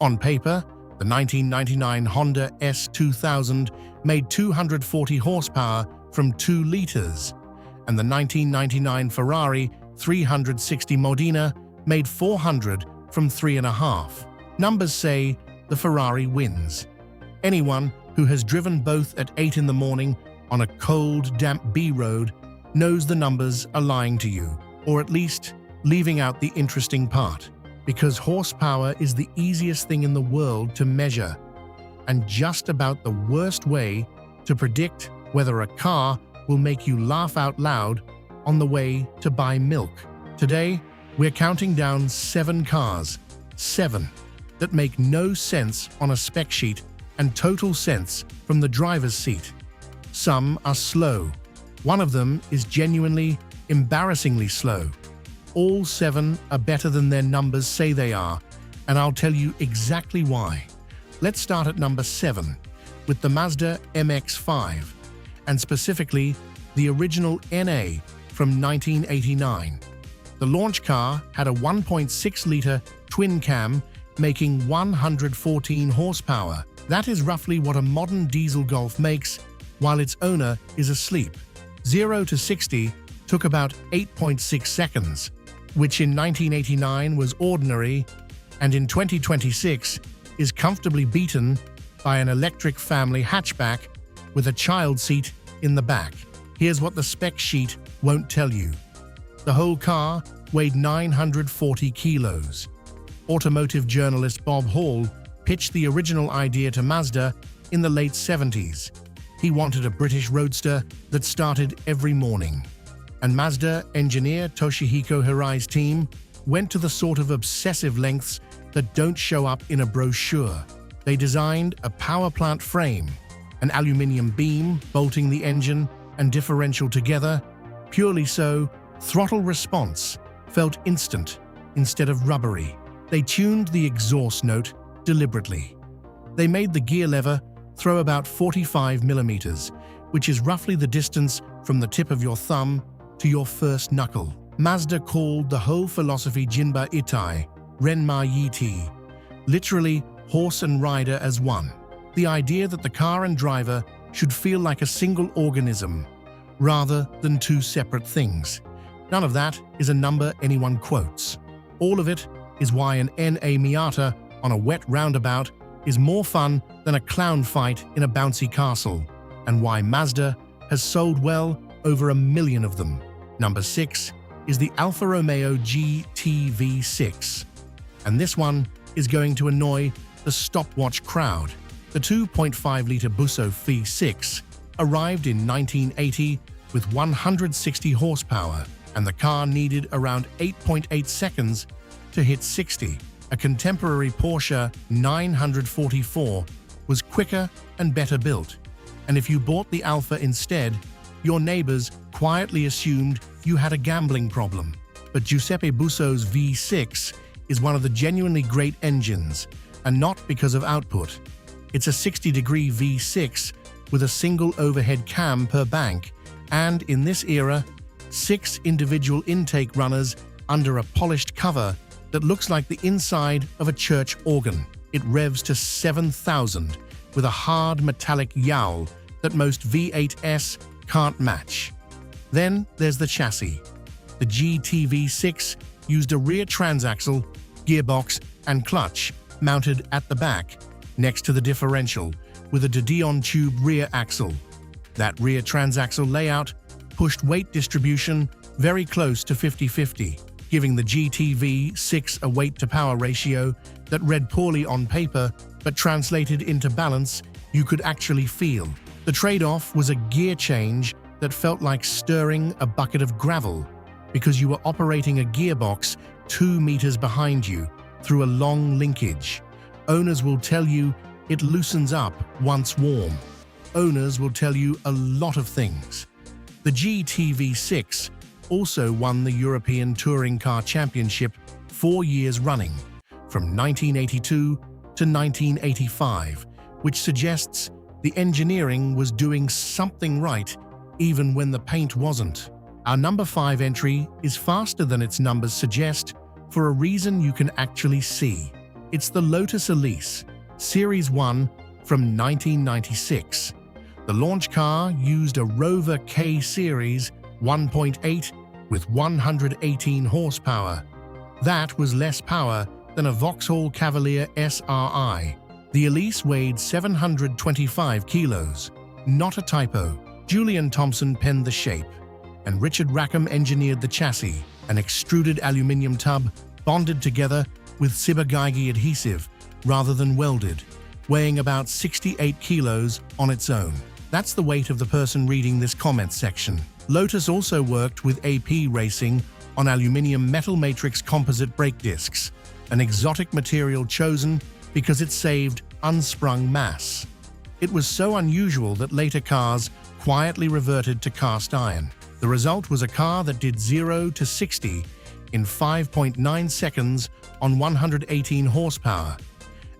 On paper, the 1999 Honda S2000 made 240 horsepower from 2 liters, and the 1999 Ferrari 360 Modena made 400 from 3.5. Numbers say the Ferrari wins. Anyone who has driven both at 8 in the morning on a cold, damp B road knows the numbers are lying to you, or at least leaving out the interesting part, because horsepower is the easiest thing in the world to measure, and just about the worst way to predict whether a car will make you laugh out loud on the way to buy milk. Today, we're counting down 7 cars, 7, that make no sense on a spec sheet and total sense from the driver's seat. Some are slow. One of them is genuinely, embarrassingly slow. All 7 are better than their numbers say they are, and I'll tell you exactly why. Let's start at number 7, with the Mazda MX-5, and specifically the original NA from 1989. The launch car had a 1.6-liter twin-cam making 114 horsepower. That is roughly what a modern diesel Golf makes while its owner is asleep. 0 to 60 took about 8.6 seconds, which in 1989 was ordinary, and in 2026 is comfortably beaten by an electric family hatchback with a child seat in the back. Here's what the spec sheet won't tell you. The whole car weighed 940 kilos. Automotive journalist Bob Hall pitched the original idea to Mazda in the late 70s. He wanted a British roadster that started every morning. And Mazda engineer Toshihiko Hirai's team went to the sort of obsessive lengths that don't show up in a brochure. They designed a powerplant frame, an aluminium beam bolting the engine and differential together. Purely so, throttle response felt instant instead of rubbery. They tuned the exhaust note deliberately. They made the gear lever throw about 45 millimeters, which is roughly the distance from the tip of your thumb to your first knuckle. Mazda called the whole philosophy Jinba Itai, Renma Yiti, literally horse and rider as one. The idea that the car and driver should feel like a single organism, rather than 2 separate things. None of that is a number anyone quotes. All of it is why an NA Miata on a wet roundabout is more fun than a clown fight in a bouncy castle, and why Mazda has sold well over 1 million of them. Number 6 is the Alfa Romeo GTV6, and this one is going to annoy the stopwatch crowd. The 2.5-liter Busso V6 arrived in 1980 with 160 horsepower, and the car needed around 8.8 seconds to hit 60. A contemporary Porsche 944 was quicker and better built, and if you bought the Alfa instead, your neighbors quietly assumed you had a gambling problem. But Giuseppe Busso's V6 is one of the genuinely great engines, and not because of output. It's a 60-degree V6 with a single overhead cam per bank, and in this era, 6 individual intake runners under a polished cover that looks like the inside of a church organ. It revs to 7,000 with a hard metallic yowl that most V8s can't match. Then there's the chassis. The GTV6 used a rear-transaxle, gearbox, and clutch mounted at the back, next to the differential, with a de Dion tube rear axle. That rear-transaxle layout pushed weight distribution very close to 50-50, giving the GTV6 a weight-to-power ratio that read poorly on paper but translated into balance you could actually feel. The trade-off was a gear change that felt like stirring a bucket of gravel, because you were operating a gearbox 2 meters behind you through a long linkage. Owners will tell you it loosens up once warm. Owners will tell you a lot of things. The GTV6 also won the European Touring Car Championship 4 years running, from 1982 to 1985, which suggests the engineering was doing something right even when the paint wasn't. Our number 5 entry is faster than its numbers suggest for a reason you can actually see. It's the Lotus Elise Series 1 from 1996. The launch car used a Rover K Series 1.8 with 118 horsepower. That was less power than a Vauxhall Cavalier SRI. The Elise weighed 725 kilos. Not a typo. Julian Thompson penned the shape, and Richard Rackham engineered the chassis, an extruded aluminium tub bonded together with Ciba-Geigy adhesive rather than welded, weighing about 68 kilos on its own. That's the weight of the person reading this comment section. Lotus also worked with AP Racing on aluminium metal matrix composite brake discs, an exotic material chosen because it saved unsprung mass. It was so unusual that later cars quietly reverted to cast iron. The result was a car that did 0 to 60 in 5.9 seconds on 118 horsepower,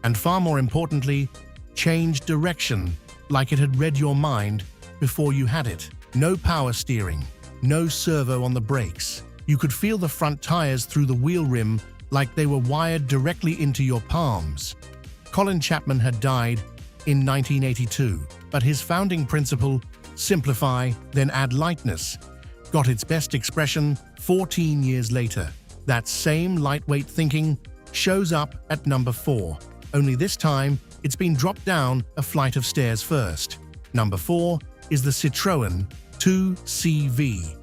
and far more importantly, changed direction like it had read your mind before you had it. No power steering, no servo on the brakes. You could feel the front tires through the wheel rim like they were wired directly into your palms. Colin Chapman had died in 1982, but his founding principle, simplify, then add lightness, got its best expression 14 years later. That same lightweight thinking shows up at number 4, only this time it's been dropped down a flight of stairs first. Number 4 is the Citroën 2CV,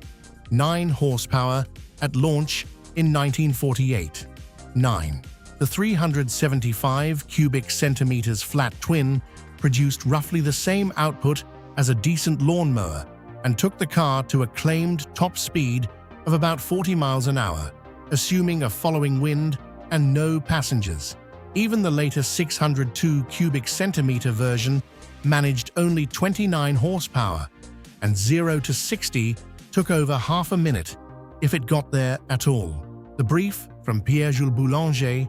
9 horsepower at launch in 1948. 9. The 375 cubic centimeters flat twin produced roughly the same output as a decent lawnmower and took the car to a claimed top speed of about 40 miles an hour, assuming a following wind and no passengers. Even the later 602 cubic centimeter version managed only 29 horsepower, and 0 to 60 took over half a minute, if it got there at all. The brief from Pierre-Jules Boulanger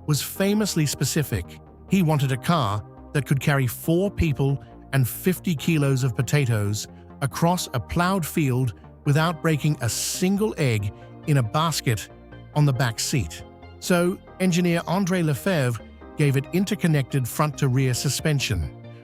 was famously specific. He wanted a car that could carry 4 people and 50 kilos of potatoes across a ploughed field without breaking a single egg in a basket on the back seat. So, engineer André Lefebvre gave it interconnected front-to-rear suspension,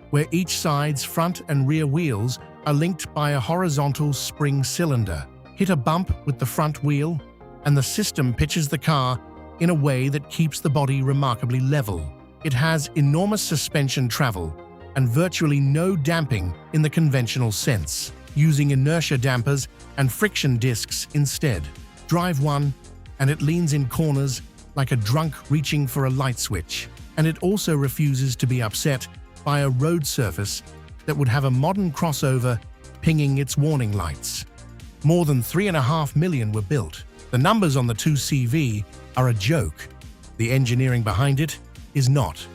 where each side's front and rear wheels are linked by a horizontal spring cylinder. Hit a bump with the front wheel, and the system pitches the car in a way that keeps the body remarkably level. It has enormous suspension travel and virtually no damping in the conventional sense, using inertia dampers and friction discs instead. Drive one, and it leans in corners like a drunk reaching for a light switch, and it also refuses to be upset by a road surface that would have a modern crossover pinging its warning lights. More than 3.5 million were built. The numbers on the 2CV are a joke. The engineering behind it is not.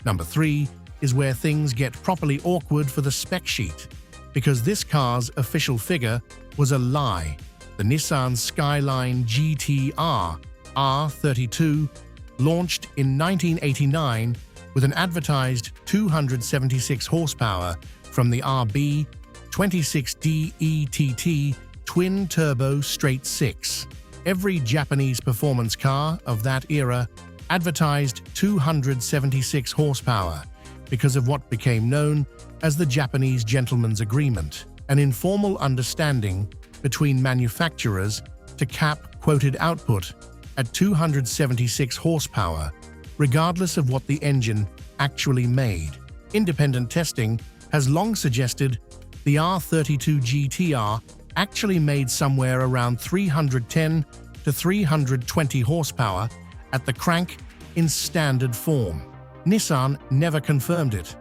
Number 3 is where things get properly awkward for the spec sheet, because this car's official figure was a lie. The Nissan Skyline GT-R R32 launched in 1989 with an advertised 276 horsepower from the RB 26D ETT twin-turbo straight 6. Every Japanese performance car of that era advertised 276 horsepower because of what became known as the Japanese Gentleman's Agreement, an informal understanding between manufacturers to cap quoted output at 276 horsepower, regardless of what the engine actually made. Independent testing has long suggested the R32 GT-R actually made somewhere around 310 to 320 horsepower at the crank in standard form. Nissan never confirmed it,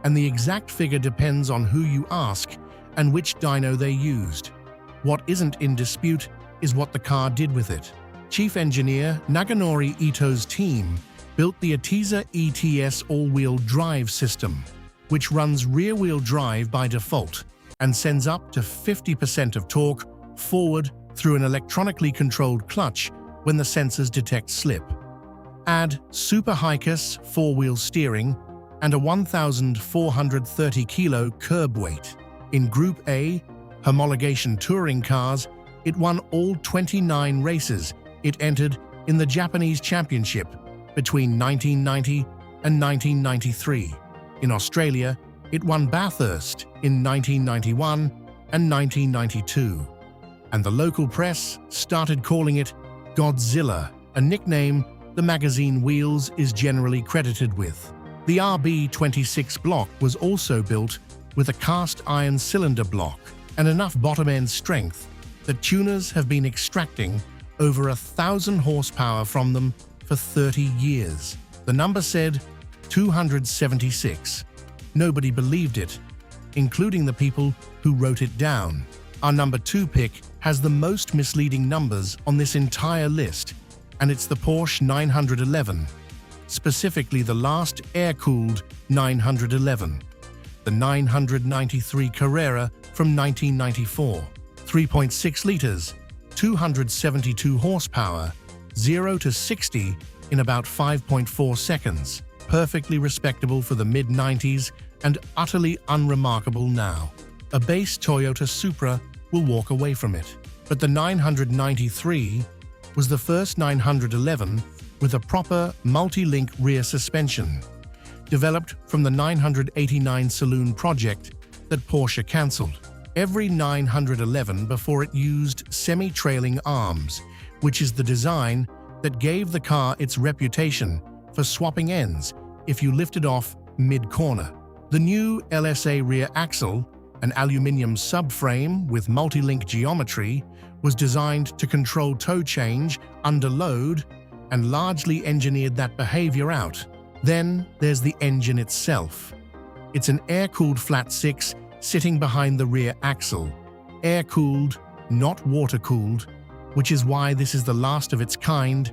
and the exact figure depends on who you ask and which dyno they used. What isn't in dispute is what the car did with it. Chief engineer Naganori Ito's team built the Atiza ETS all-wheel drive system, which runs rear-wheel drive by default and sends up to 50% of torque forward through an electronically controlled clutch when the sensors detect slip. Add Super High-Cus four-wheel steering and a 1,430 kilo curb weight. In Group A, homologation touring cars, it won all 29 races it entered in the Japanese Championship, between 1990 and 1993. In Australia, it won Bathurst in 1991 and 1992. And the local press started calling it Godzilla, a nickname the magazine Wheels is generally credited with. The RB26 block was also built with a cast iron cylinder block and enough bottom-end strength that tuners have been extracting over 1,000 horsepower from them for 30 years. The number said 276. Nobody believed it, including the people who wrote it down. Our number 2 pick has the most misleading numbers on this entire list, and it's the Porsche 911, specifically the last air-cooled 911, the 993 Carrera from 1994. 3.6 liters, 272 horsepower, 0 to 60 in about 5.4 seconds. Perfectly respectable for the mid-90s and utterly unremarkable now. A base Toyota Supra will walk away from it. But the 993 was the first 911 with a proper multi-link rear suspension, developed from the 989 Saloon project that Porsche cancelled. Every 911 before it used semi-trailing arms, which is the design that gave the car its reputation for swapping ends if you lifted off mid-corner. The new LSA rear axle, an aluminium subframe with multi-link geometry, was designed to control toe change under load and largely engineered that behavior out. Then there's the engine itself. It's an air-cooled flat six sitting behind the rear axle. Air-cooled, not water-cooled, which is why this is the last of its kind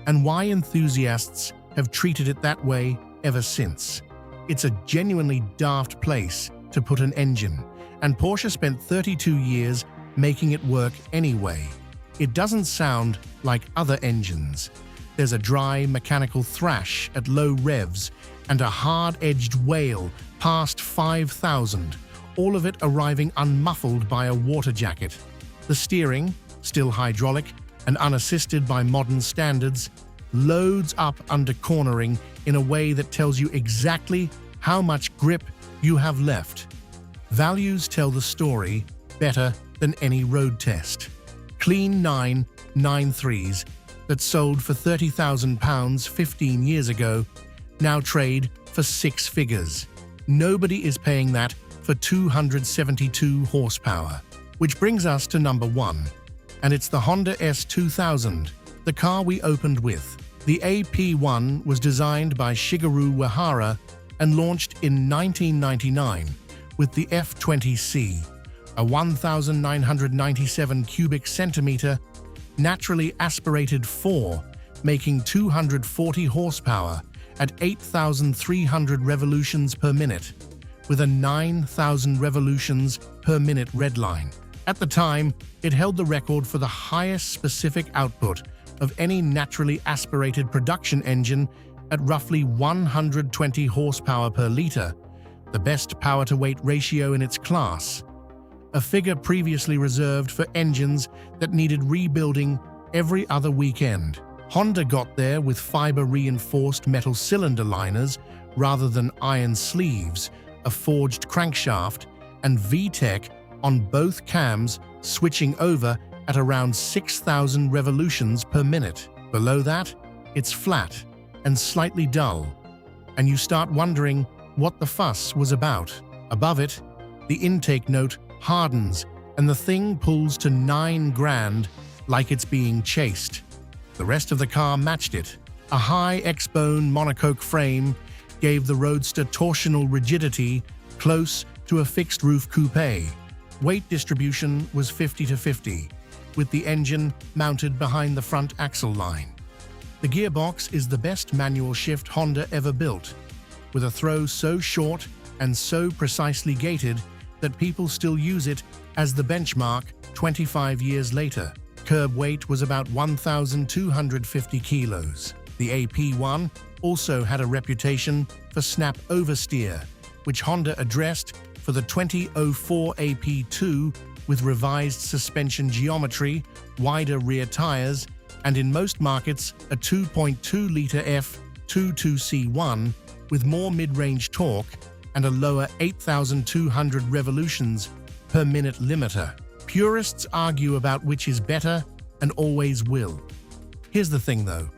and why enthusiasts have treated it that way ever since. It's a genuinely daft place to put an engine, and Porsche spent 32 years making it work anyway. It doesn't sound like other engines. There's a dry mechanical thrash at low revs and a hard-edged wail past 5,000, all of it arriving unmuffled by a water jacket. The steering, still hydraulic and unassisted by modern standards, loads up under cornering in a way that tells you exactly how much grip you have left. Values tell the story better than any road test. Clean 993s that sold for £30,000 15 years ago now trade for 6 figures. Nobody is paying that for 272 horsepower. Which brings us to number 1, and it's the Honda S2000, the car we opened with. The AP1 was designed by Shigeru Uehara and launched in 1999 with the F20C, a 1,997 cubic centimeter naturally aspirated 4, making 240 horsepower at 8,300 revolutions per minute, with a 9,000 revolutions per minute redline. At the time, it held the record for the highest specific output of any naturally aspirated production engine at roughly 120 horsepower per liter, the best power-to-weight ratio in its class, a figure previously reserved for engines that needed rebuilding every other weekend. Honda got there with fiber-reinforced metal cylinder liners rather than iron sleeves, a forged crankshaft, and VTEC on both cams, switching over at around 6,000 revolutions per minute. Below that, it's flat and slightly dull, and you start wondering what the fuss was about. Above it, the intake note hardens and the thing pulls to 9 grand like it's being chased. The rest of the car matched it. A high X-bone monocoque frame gave the Roadster torsional rigidity close to a fixed-roof coupe. Weight distribution was 50-50, with the engine mounted behind the front axle line. The gearbox is the best manual shift Honda ever built, with a throw so short and so precisely gated that people still use it as the benchmark 25 years later. Curb weight was about 1,250 kilos. The AP1 also had a reputation for snap oversteer, which Honda addressed for the 2004 AP2 with revised suspension geometry, wider rear tires, and in most markets a 2.2-liter F 22C1 with more mid-range torque and a lower 8,200 revolutions per minute limiter. Purists argue about which is better and always will. Here's the thing though,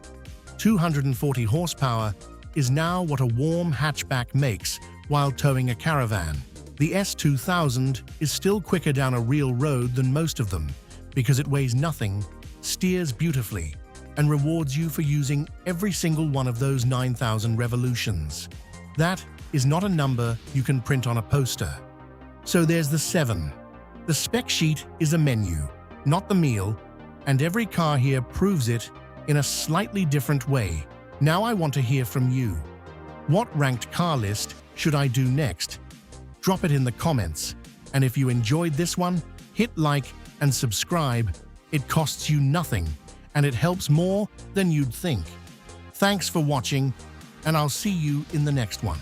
240 horsepower is now what a warm hatchback makes while towing a caravan. The S2000 is still quicker down a real road than most of them because it weighs nothing, steers beautifully, and rewards you for using every single one of those 9,000 revolutions. That is not a number you can print on a poster. So there's the 7. The spec sheet is a menu, not the meal, and every car here proves it in a slightly different way. Now I want to hear from you. What ranked car list should I do next? Drop it in the comments, and if you enjoyed this one, hit like and subscribe. It costs you nothing, and it helps more than you'd think. Thanks for watching, and I'll see you in the next one.